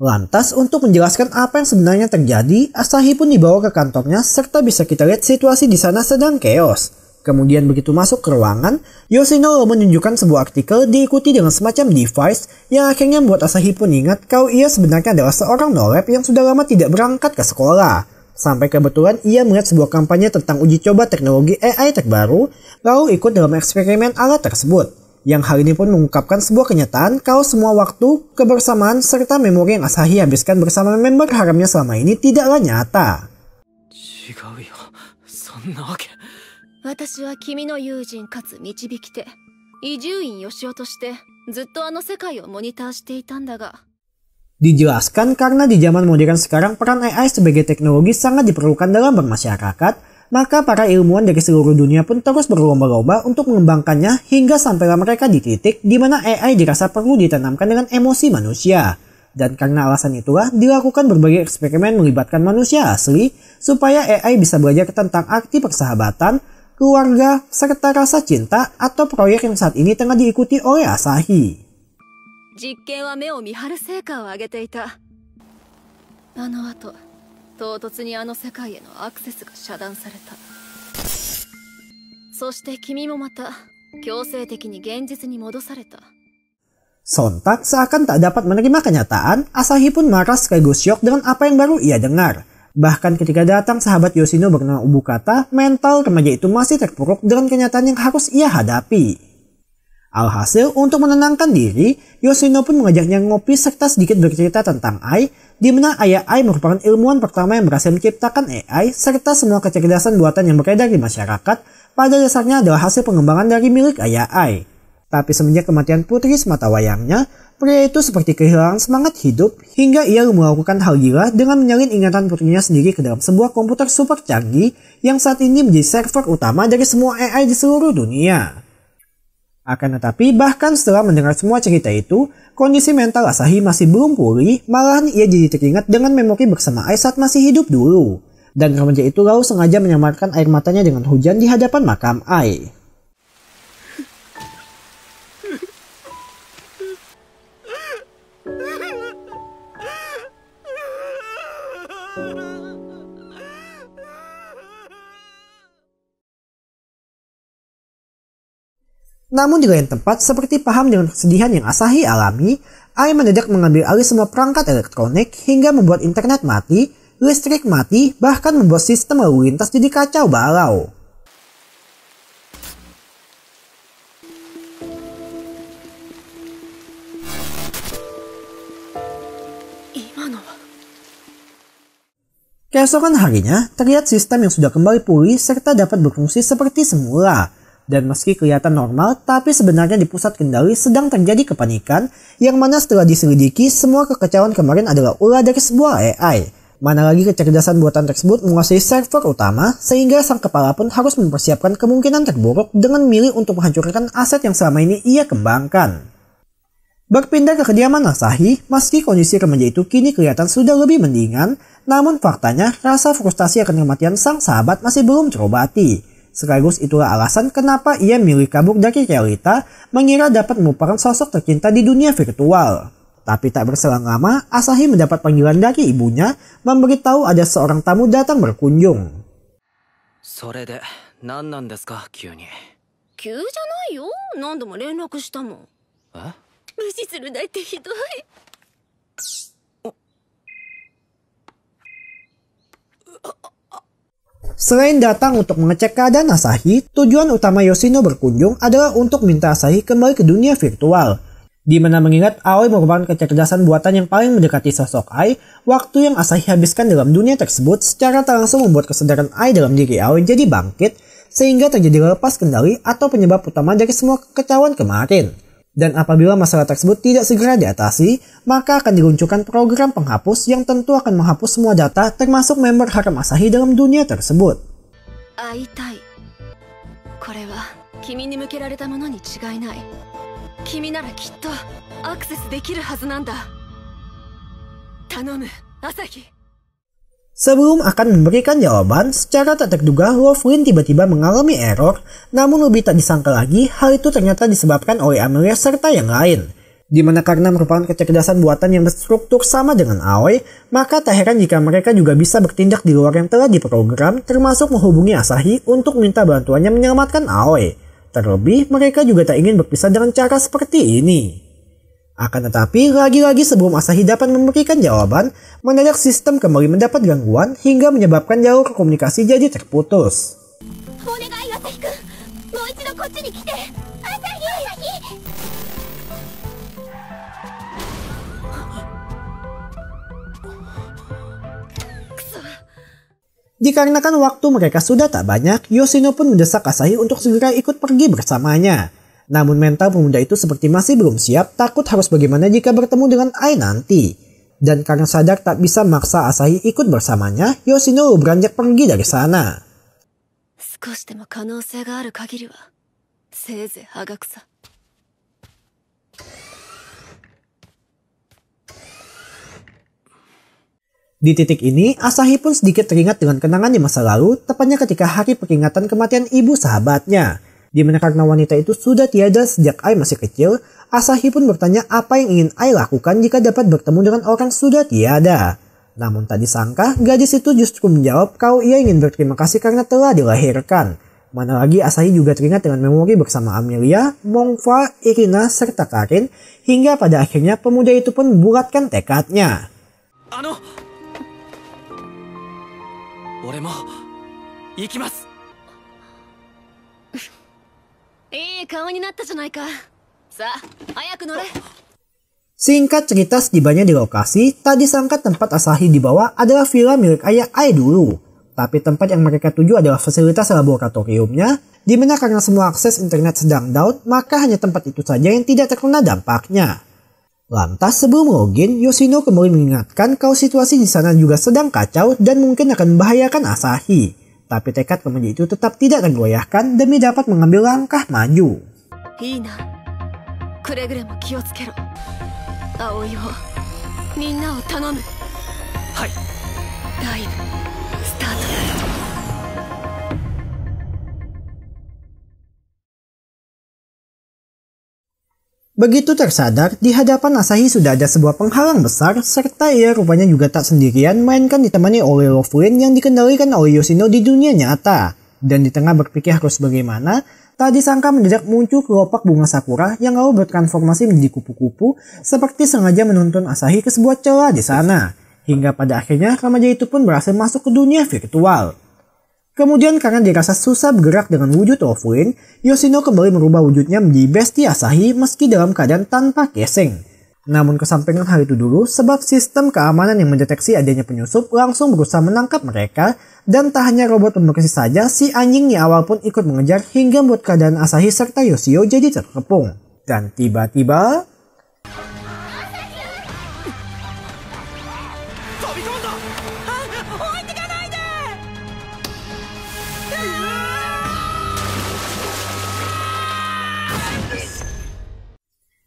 Lantas, untuk menjelaskan apa yang sebenarnya terjadi, Asahi pun dibawa ke kantornya serta bisa kita lihat situasi di sana sedang chaos. Kemudian begitu masuk ke ruangan, Yoshino menunjukkan sebuah artikel diikuti dengan semacam device yang akhirnya membuat Asahi pun ingat kalau ia sebenarnya adalah seorang no-lab yang sudah lama tidak berangkat ke sekolah. Sampai kebetulan ia melihat sebuah kampanye tentang uji coba teknologi AI terbaru, lalu ikut dalam eksperimen alat tersebut. Yang hal ini pun mengungkapkan sebuah kenyataan kalau semua waktu, kebersamaan, serta memori yang Asahi habiskan bersama member haramnya selama ini tidaklah nyata. 違うよ、そんなわけ。私は君の友人かつ導き手、伊集院義雄としてずっと世界をモニターしていたんだが。 Dijelaskan karena di zaman modern sekarang peran AI sebagai teknologi sangat diperlukan dalam bermasyarakat, maka para ilmuwan dari seluruh dunia pun terus berlomba-lomba untuk mengembangkannya hingga sampailah mereka di titik di mana AI dirasa perlu ditanamkan dengan emosi manusia. Dan karena alasan itulah dilakukan berbagai eksperimen melibatkan manusia asli supaya AI bisa belajar tentang arti persahabatan, keluarga, serta rasa cinta atau proyek yang saat ini tengah diikuti oleh Asahi. 実験は目を見張る成果を上げていた。あの後、唐突に世界へのアクセスが遮断された。そして君もまた強制的に現実に戻された。 Sontak seakan tak dapat menerima kenyataan, Asahi pun marah sekaligus syok dengan apa yang baru ia dengar. Bahkan ketika datang sahabat Yoshino bernama Ubukata, mental remaja itu masih terpuruk dengan kenyataan yang harus ia hadapi. Alhasil, untuk menenangkan diri, Yoshino pun mengajaknya ngopi serta sedikit bercerita tentang Ai, di mana ayah Ai merupakan ilmuwan pertama yang berhasil menciptakan AI, serta semua kecerdasan buatan yang beredar di masyarakat, pada dasarnya adalah hasil pengembangan dari milik ayah Ai. Tapi semenjak kematian putri semata wayangnya, pria itu seperti kehilangan semangat hidup, hingga ia melakukan hal gila dengan menyalin ingatan putrinya sendiri ke dalam sebuah komputer super canggih, yang saat ini menjadi server utama dari semua AI di seluruh dunia. Akan tetapi, bahkan setelah mendengar semua cerita itu, kondisi mental Asahi masih belum pulih, malahan ia jadi teringat dengan memori bersama Ai saat masih hidup dulu. Dan remaja itu lalu sengaja menyamarkan air matanya dengan hujan di hadapan makam Ai. Namun di lain tempat, seperti paham dengan kesedihan yang Asahi alami, Ai mendadak mengambil alih semua perangkat elektronik hingga membuat internet mati, listrik mati, bahkan membuat sistem lalu lintas jadi kacau balau. Keesokan harinya, terlihat sistem yang sudah kembali pulih serta dapat berfungsi seperti semula. Dan meski kelihatan normal, tapi sebenarnya di pusat kendali sedang terjadi kepanikan, yang mana setelah diselidiki, semua kekacauan kemarin adalah ulah dari sebuah AI. Mana lagi kecerdasan buatan tersebut menguasai server utama, sehingga sang kepala pun harus mempersiapkan kemungkinan terburuk dengan milih untuk menghancurkan aset yang selama ini ia kembangkan. Berpindah ke kediaman Asahi, meski kondisi remaja itu kini kelihatan sudah lebih mendingan, namun faktanya rasa frustasi akan kematian sang sahabat masih belum terobati. Sekaligus itulah alasan kenapa ia milih kabur dari realita, mengira dapat melupakan sosok tercinta di dunia virtual. Tapi tak berselang lama, Asahi mendapat panggilan dari ibunya, memberitahu ada seorang tamu datang berkunjung. それで何なんですか急に。急じゃないよ。何度も連絡したもん。え？無視するなんてひどい。Selain datang untuk mengecek keadaan Asahi, tujuan utama Yoshino berkunjung adalah untuk minta Asahi kembali ke dunia virtual. Di mana mengingat Aoi merupakan kecerdasan buatan yang paling mendekati sosok Ai, waktu yang Asahi habiskan dalam dunia tersebut secara tak langsung membuat kesadaran Ai dalam diri Aoi jadi bangkit, sehingga terjadi lepas kendali atau penyebab utama dari semua kekacauan kemarin. Dan apabila masalah tersebut tidak segera diatasi, maka akan diluncurkan program penghapus yang tentu akan menghapus semua data termasuk member harem Asahi dalam dunia tersebut. 会いたい。これは君に向けられたものに違いない。君ならきっとアクセスできるはずなんだ。頼む、アサヒ。 Sebelum akan memberikan jawaban, secara tak terduga Lovelin tiba-tiba mengalami error, namun lebih tak disangka lagi hal itu ternyata disebabkan oleh Amelia serta yang lain. Dimana karena merupakan kecerdasan buatan yang berstruktur sama dengan Aoi, maka tak heran jika mereka juga bisa bertindak di luar yang telah diprogram, termasuk menghubungi Asahi untuk minta bantuannya menyelamatkan Aoi. Terlebih, mereka juga tak ingin berpisah dengan cara seperti ini. Akan tetapi, lagi-lagi sebelum Asahi dapat memberikan jawaban, mendadak sistem kembali mendapat gangguan hingga menyebabkan jalur komunikasi jadi terputus. Dikarenakan waktu mereka sudah tak banyak, Yoshino pun mendesak Asahi untuk segera ikut pergi bersamanya. Namun mental pemuda itu seperti masih belum siap, takut harus bagaimana jika bertemu dengan Ai nanti. Dan karena sadar tak bisa memaksa Asahi ikut bersamanya, Yoshino beranjak pergi dari sana. Di titik ini, Asahi pun sedikit teringat dengan kenangan di masa lalu, tepatnya ketika hari peringatan kematian ibu sahabatnya. Di mana karena wanita itu sudah tiada sejak Ai masih kecil, Asahi pun bertanya apa yang ingin Ai lakukan jika dapat bertemu dengan orang sudah tiada. Namun tak disangka, gadis itu justru menjawab kalau ia ingin berterima kasih karena telah dilahirkan. Mana lagi Asahi juga teringat dengan memori bersama Amelia, Mongfa, Irina, serta Karin, hingga pada akhirnya pemuda itu pun membulatkan tekadnya. Singkat cerita, setibanya di lokasi, tak disangka tempat Asahi dibawa adalah villa milik ayah Ai dulu. Tapi tempat yang mereka tuju adalah fasilitas laboratoriumnya, di mana karena semua akses internet sedang down, maka hanya tempat itu saja yang tidak terkena dampaknya. Lantas sebelum login, Yoshino kembali mengingatkan kalau situasi di sana juga sedang kacau dan mungkin akan membahayakan Asahi. Tapi tekad pemuda itu tetap tidak tergoyahkan demi dapat mengambil langkah maju. Begitu tersadar, di hadapan Asahi sudah ada sebuah penghalang besar, serta ia rupanya juga tak sendirian, melainkan ditemani oleh Lovelin yang dikendalikan oleh Yoshino di dunia nyata. Dan di tengah berpikir harus bagaimana, tak disangka mendadak muncul kelopak bunga sakura yang lalu bertransformasi menjadi kupu-kupu, seperti sengaja menuntun Asahi ke sebuah celah di sana. Hingga pada akhirnya remaja itu pun berhasil masuk ke dunia virtual. Kemudian karena dirasa susah bergerak dengan wujud Lovelin, Yoshino kembali merubah wujudnya menjadi bestie Asahi meski dalam keadaan tanpa casing. Namun kesampingan hal itu dulu sebab sistem keamanan yang mendeteksi adanya penyusup langsung berusaha menangkap mereka, dan tak hanya robot pembersih saja, si anjing di awal pun ikut mengejar hingga membuat keadaan Asahi serta Yoshio jadi terkepung. Dan tiba-tiba...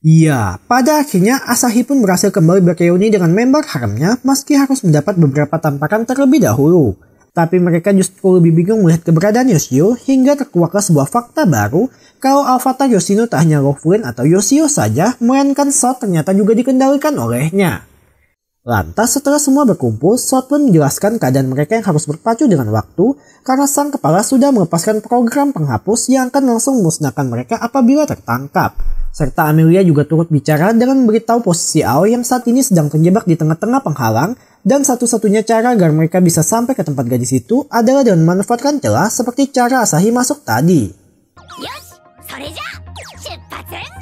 Ya, pada akhirnya Asahi pun berhasil kembali berreuni dengan member haremnya meski harus mendapat beberapa tamparan terlebih dahulu. Tapi mereka justru lebih bingung melihat keberadaan Yoshio hingga terkuaklah sebuah fakta baru kalau avatar Yoshino tak hanya Lovelin atau Yoshio saja, melainkan Salt ternyata juga dikendalikan olehnya. Lantas setelah semua berkumpul, Sword pun menjelaskan keadaan mereka yang harus berpacu dengan waktu karena sang kepala sudah melepaskan program penghapus yang akan langsung memusnahkan mereka apabila tertangkap. Serta Amelia juga turut bicara dengan memberitahu posisi Aoi yang saat ini sedang terjebak di tengah-tengah penghalang dan satu-satunya cara agar mereka bisa sampai ke tempat gadis itu adalah dengan memanfaatkan celah seperti cara Asahi masuk tadi. Yosh, それじゃ出発だね.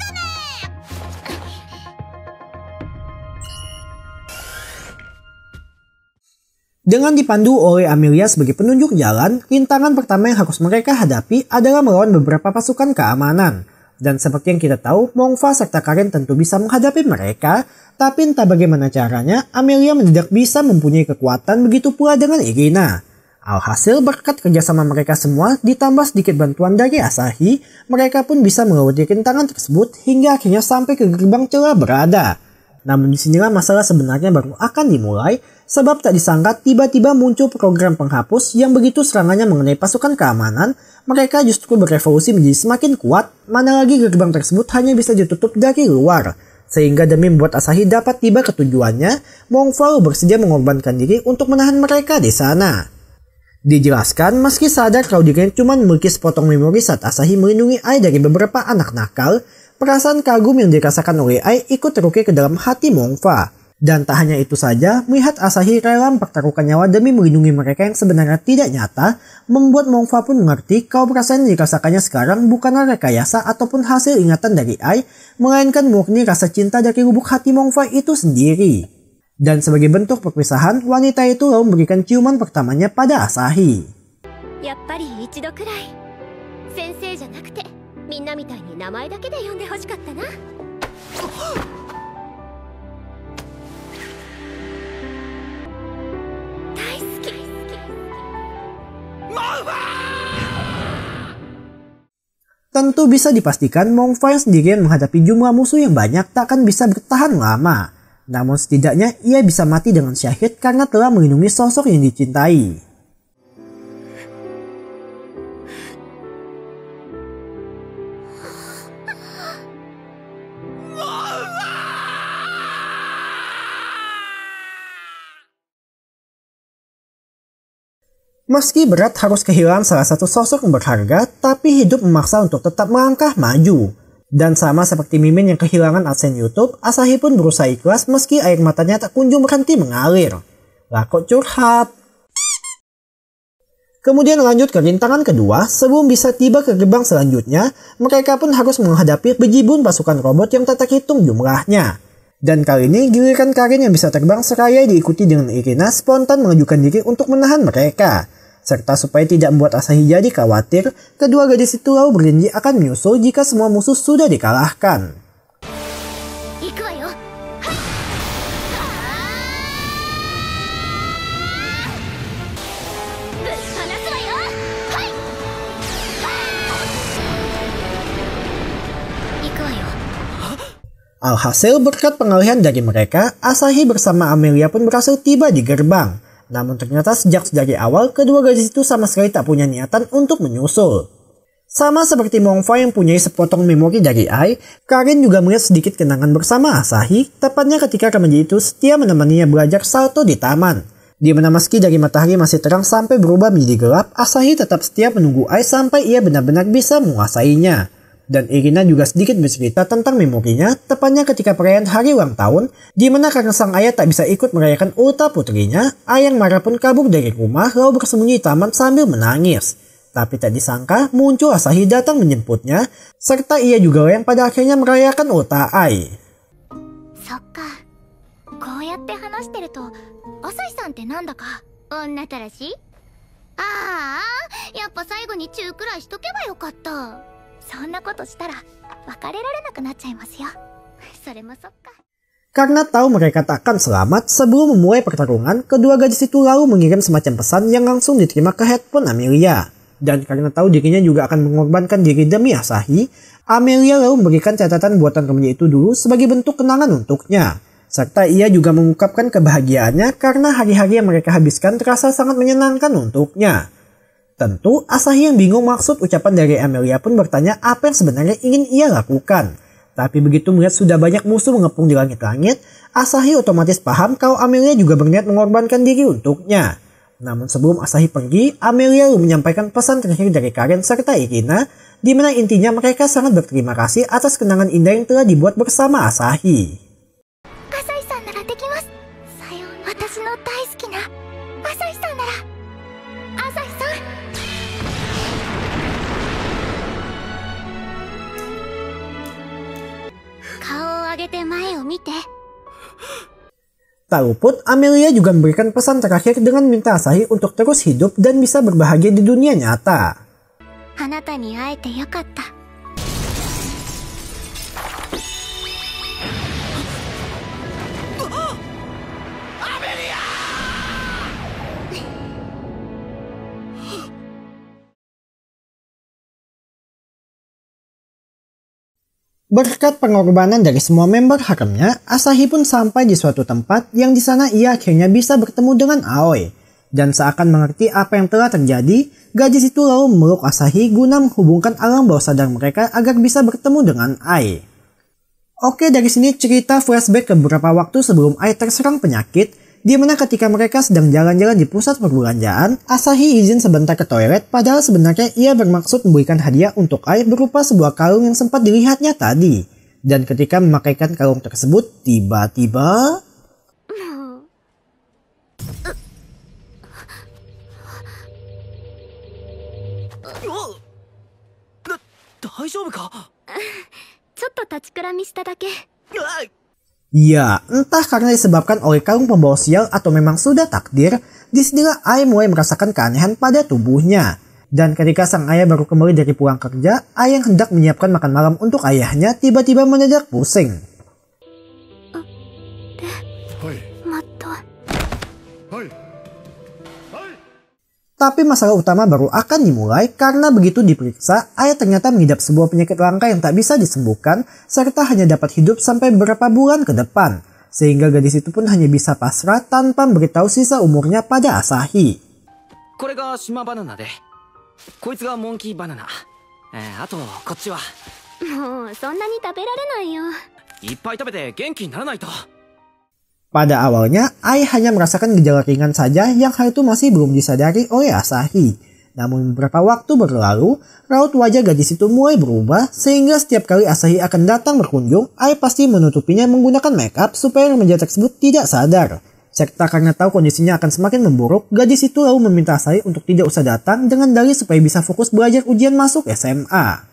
Dengan dipandu oleh Amelia sebagai penunjuk jalan, rintangan pertama yang harus mereka hadapi adalah melawan beberapa pasukan keamanan. Dan seperti yang kita tahu, Mongfa serta Karin tentu bisa menghadapi mereka, tapi entah bagaimana caranya, Amelia tidak bisa mempunyai kekuatan begitu pula dengan Irina. Alhasil berkat kerjasama mereka semua, ditambah sedikit bantuan dari Asahi, mereka pun bisa melewati rintangan tersebut hingga akhirnya sampai ke gerbang celah berada. Namun disinilah masalah sebenarnya baru akan dimulai, sebab tak disangka tiba-tiba muncul program penghapus yang begitu serangannya mengenai pasukan keamanan, mereka justru berevolusi menjadi semakin kuat, mana lagi gerbang tersebut hanya bisa ditutup dari luar. Sehingga demi membuat Asahi dapat tiba ke tujuannya, Mongfa bersedia mengorbankan diri untuk menahan mereka di sana. Dijelaskan, meski sadar kalau dirinya cuma memiliki sepotong memori saat Asahi melindungi Ai dari beberapa anak nakal, perasaan kagum yang dirasakan oleh Ai ikut terukir ke dalam hati Mongfa. Dan tak hanya itu saja, melihat Asahi rela mempertaruhkan nyawa demi melindungi mereka yang sebenarnya tidak nyata, membuat Mongfa pun mengerti kalau perasaan yang dirasakannya sekarang bukanlah rekayasa ataupun hasil ingatan dari Ai, melainkan murni rasa cinta dari lubuk hati Mongfa itu sendiri. Dan sebagai bentuk perpisahan, wanita itu lalu memberikan ciuman pertamanya pada Asahi. やっぱり一度くらい先生じゃなくてみんなみたいに名前だけで呼んでほしかったな。大好き。Tentu bisa dipastikan Mongfa yang sendirian menghadapi jumlah musuh yang banyak tak akan bisa bertahan lama. Namun setidaknya ia bisa mati dengan syahid karena telah melindungi sosok yang dicintai. Meski berat harus kehilangan salah satu sosok yang berharga, tapi hidup memaksa untuk tetap melangkah maju. Dan sama seperti Mimin yang kehilangan adsense YouTube, Asahi pun berusaha ikhlas meski air matanya tak kunjung berhenti mengalir. Lah kok curhat? Kemudian lanjut ke rintangan kedua, sebelum bisa tiba ke gerbang selanjutnya, mereka pun harus menghadapi bejibun pasukan robot yang tak terhitung jumlahnya. Dan kali ini giliran Karin yang bisa terbang seraya diikuti dengan Irina spontan mengajukan diri untuk menahan mereka. Serta supaya tidak membuat Asahi jadi khawatir, kedua gadis itu lalu berjanji akan menyusul jika semua musuh sudah dikalahkan. Alhasil berkat pengalihan dari mereka, Asahi bersama Amelia pun berhasil tiba di gerbang. Namun ternyata sejak dari awal, kedua gadis itu sama sekali tak punya niatan untuk menyusul. Sama seperti Mongfa yang punya sepotong memori dari Ai, Karin juga melihat sedikit kenangan bersama Asahi, tepatnya ketika remaja itu setia menemaninya belajar salto di taman. Di mana meski dari matahari masih terang sampai berubah menjadi gelap, Asahi tetap setia menunggu Ai sampai ia benar-benar bisa menguasainya. Dan Irina juga sedikit bercerita tentang memorinya, tepatnya ketika perayaan hari ulang tahun, di mana karena sang ayah tak bisa ikut merayakan ulta putrinya, Ai yang marah pun kabur dari rumah lalu bersembunyi di taman sambil menangis. Tapi tak disangka muncul Asahi datang menjemputnya, serta ia juga yang pada akhirnya merayakan ulta Ai. そっか。こうやって話してると、朝日さんってなんだか女たらし？ああ、やっぱ最後にチューくらいしとけばよかった。そんなことしたら別れられなくなっちゃいますよ。それもそっか。Karena tahu mereka tak akan selamat, sebelum memulai pertarungan, kedua gadis itu lalu mengirim semacam pesan yang langsung diterima ke headphone Amelia. Dan karena tahu dirinya juga akan mengorbankan diri demi Asahi, Amelia lalu memberikan catatan buatan remaja itu dulu sebagai bentuk kenangan untuknya. Serta ia juga mengungkapkan kebahagiaannya karena hari-hari yang mereka habiskan terasa sangat menyenangkan untuknya. Tentu, Asahi yang bingung maksud ucapan dari Amelia pun bertanya apa yang sebenarnya ingin ia lakukan. Tapi begitu melihat sudah banyak musuh mengepung di langit-langit, Asahi otomatis paham kalau Amelia juga berniat mengorbankan diri untuknya. Namun sebelum Asahi pergi, Amelia lalu menyampaikan pesan terakhir dari Karen serta Irina, di mana intinya mereka sangat berterima kasih atas kenangan indah yang telah dibuat bersama Asahi. Asahi-san nara dekimasu. Watashi no daisuki na Asahi-san nara. Asahi-san. Kao o agete mae o mite. Tak luput, Amelia juga memberikan pesan terakhir dengan minta Asahi untuk terus hidup dan bisa berbahagia di dunia nyata. Anata ni aete yokatta. Berkat pengorbanan dari semua member haremnya, Asahi pun sampai di suatu tempat yang di sana ia akhirnya bisa bertemu dengan Aoi. Dan seakan mengerti apa yang telah terjadi, gadis itu lalu memeluk Asahi guna menghubungkan alam bawah sadar mereka agar bisa bertemu dengan Ai. Oke, dari sini cerita flashback ke beberapa waktu sebelum Ai terserang penyakit, di mana ketika mereka sedang jalan-jalan di pusat perbelanjaan, Asahi izin sebentar ke toilet padahal sebenarnya ia bermaksud memberikan hadiah untuk Ai berupa sebuah kalung yang sempat dilihatnya tadi. Dan ketika memakaikan kalung tersebut, tiba-tiba... Ya, entah karena disebabkan oleh kalung pembawa sial atau memang sudah takdir, disinilah Ai mulai merasakan keanehan pada tubuhnya. Dan ketika sang ayah baru kembali dari pulang kerja, Ai yang hendak menyiapkan makan malam untuk ayahnya tiba-tiba mendadak pusing. Tapi masalah utama baru akan dimulai karena begitu diperiksa, Ai ternyata mengidap sebuah penyakit langka yang tak bisa disembuhkan serta hanya dapat hidup sampai beberapa bulan ke depan. Sehingga gadis itu pun hanya bisa pasrah tanpa memberitahu sisa umurnya pada Asahi. Pada awalnya, Ai hanya merasakan gejala ringan saja yang hal itu masih belum disadari oleh Asahi. Namun beberapa waktu berlalu, raut wajah gadis itu mulai berubah sehingga setiap kali Asahi akan datang berkunjung, Ai pasti menutupinya menggunakan make up supaya remaja tersebut tidak sadar. Serta karena tahu kondisinya akan semakin memburuk, gadis itu lalu meminta Asahi untuk tidak usah datang dengan dalih supaya bisa fokus belajar ujian masuk SMA.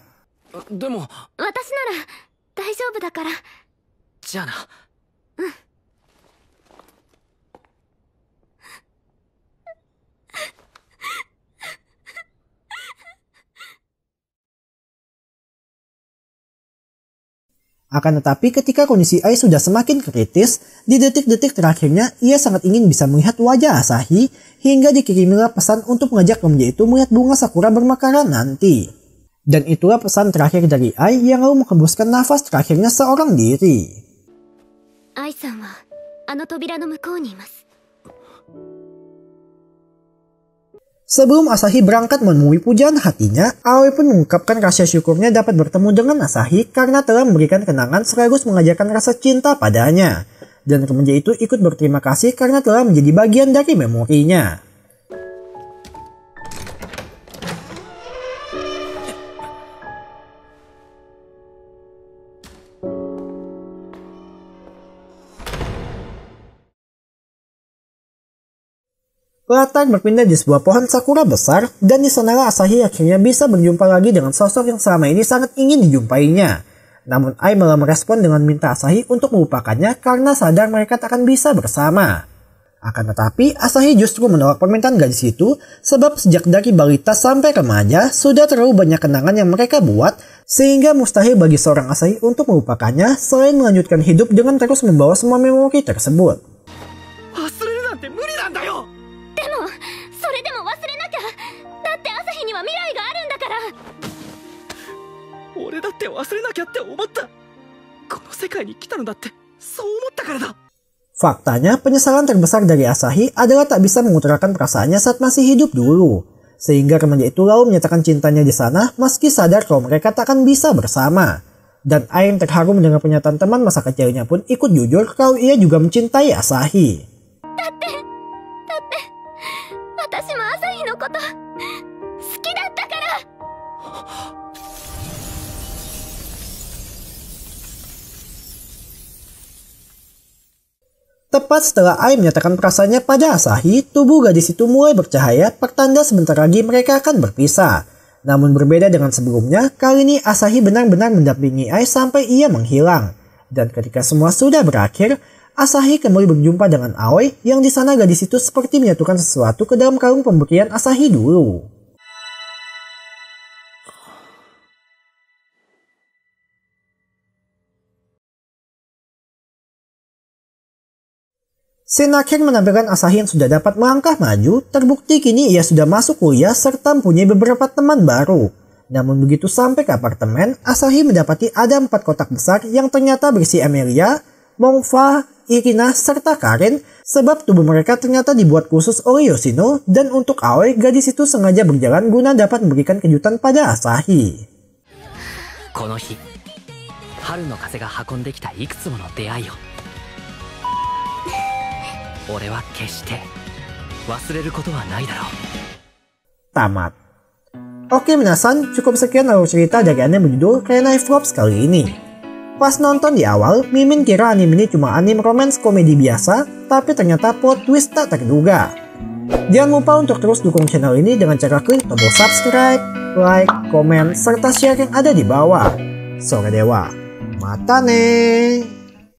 Akan tetapi ketika kondisi Ai sudah semakin kritis, di detik-detik terakhirnya ia sangat ingin bisa melihat wajah Asahi hingga dikirimilah pesan untuk mengajak remaja itu melihat bunga sakura bermekaran nanti. Dan itulah pesan terakhir dari Ai yang lalu menghembuskan nafas terakhirnya seorang diri. Ai-san wa ano tobira no mukou ni imasu. Sebelum Asahi berangkat menemui pujaan hatinya, Aoi pun mengungkapkan rasa syukurnya dapat bertemu dengan Asahi karena telah memberikan kenangan sekaligus mengajarkan rasa cinta padanya. Dan remaja itu ikut berterima kasih karena telah menjadi bagian dari memorinya. Latar berpindah di sebuah pohon sakura besar, dan di sanalah Asahi akhirnya bisa berjumpa lagi dengan sosok yang selama ini sangat ingin dijumpainya. Namun Ai malah merespon dengan minta Asahi untuk melupakannya karena sadar mereka tak akan bisa bersama. Akan tetapi Asahi justru menolak permintaan gadis itu sebab sejak dari balita sampai remaja sudah terlalu banyak kenangan yang mereka buat sehingga mustahil bagi seorang Asahi untuk melupakannya selain melanjutkan hidup dengan terus membawa semua memori tersebut. Faktanya, penyesalan terbesar dari Asahi adalah tak bisa mengutarakan perasaannya saat masih hidup dulu. Sehingga remaja itu lalu menyatakan cintanya di sana meski sadar kalau mereka tak akan bisa bersama. Dan Aim terharu mendengar pernyataan teman masa kecilnya pun ikut jujur kalau ia juga mencintai Asahi. 私も朝日のこと好きだったから。 Tepat setelah Ai menyatakan perasaannya pada Asahi, tubuh gadis itu mulai bercahaya, pertanda sebentar lagi mereka akan berpisah. Namun berbeda dengan sebelumnya, kali ini Asahi benar-benar mendampingi Ai sampai ia menghilang. Dan ketika semua sudah berakhir, Asahi kembali berjumpa dengan Aoi yang di sana gadis itu seperti menyatukan sesuatu ke dalam kalung pemberian Asahi dulu. Scene akhir menampilkan Asahi yang sudah dapat melangkah maju, terbukti kini ia sudah masuk kuliah serta mempunyai beberapa teman baru. Namun begitu sampai ke apartemen, Asahi mendapati ada 4 kotak besar yang ternyata berisi Amelia, Mongfa, Irina, serta Karin, sebab tubuh mereka ternyata dibuat khusus oleh Yoshino, dan untuk Aoi, gadis itu sengaja berjalan guna dapat memberikan kejutan pada Asahi. この日、春の風が運んできたいくつもの出会いを俺は決して忘れることはないだろう. Tamat. Oke minasan, cukup sekian alur cerita dari anime berjudul Renai Flops kali ini. Pas nonton di awal, Mimin kira anime ini cuma anime romance komedi biasa, tapi ternyata plot twist tak terduga. Jangan lupa untuk terus dukung channel ini dengan cara klik tombol subscribe, like, komen, serta share yang ada di bawah. Sore Dewa, mata nih.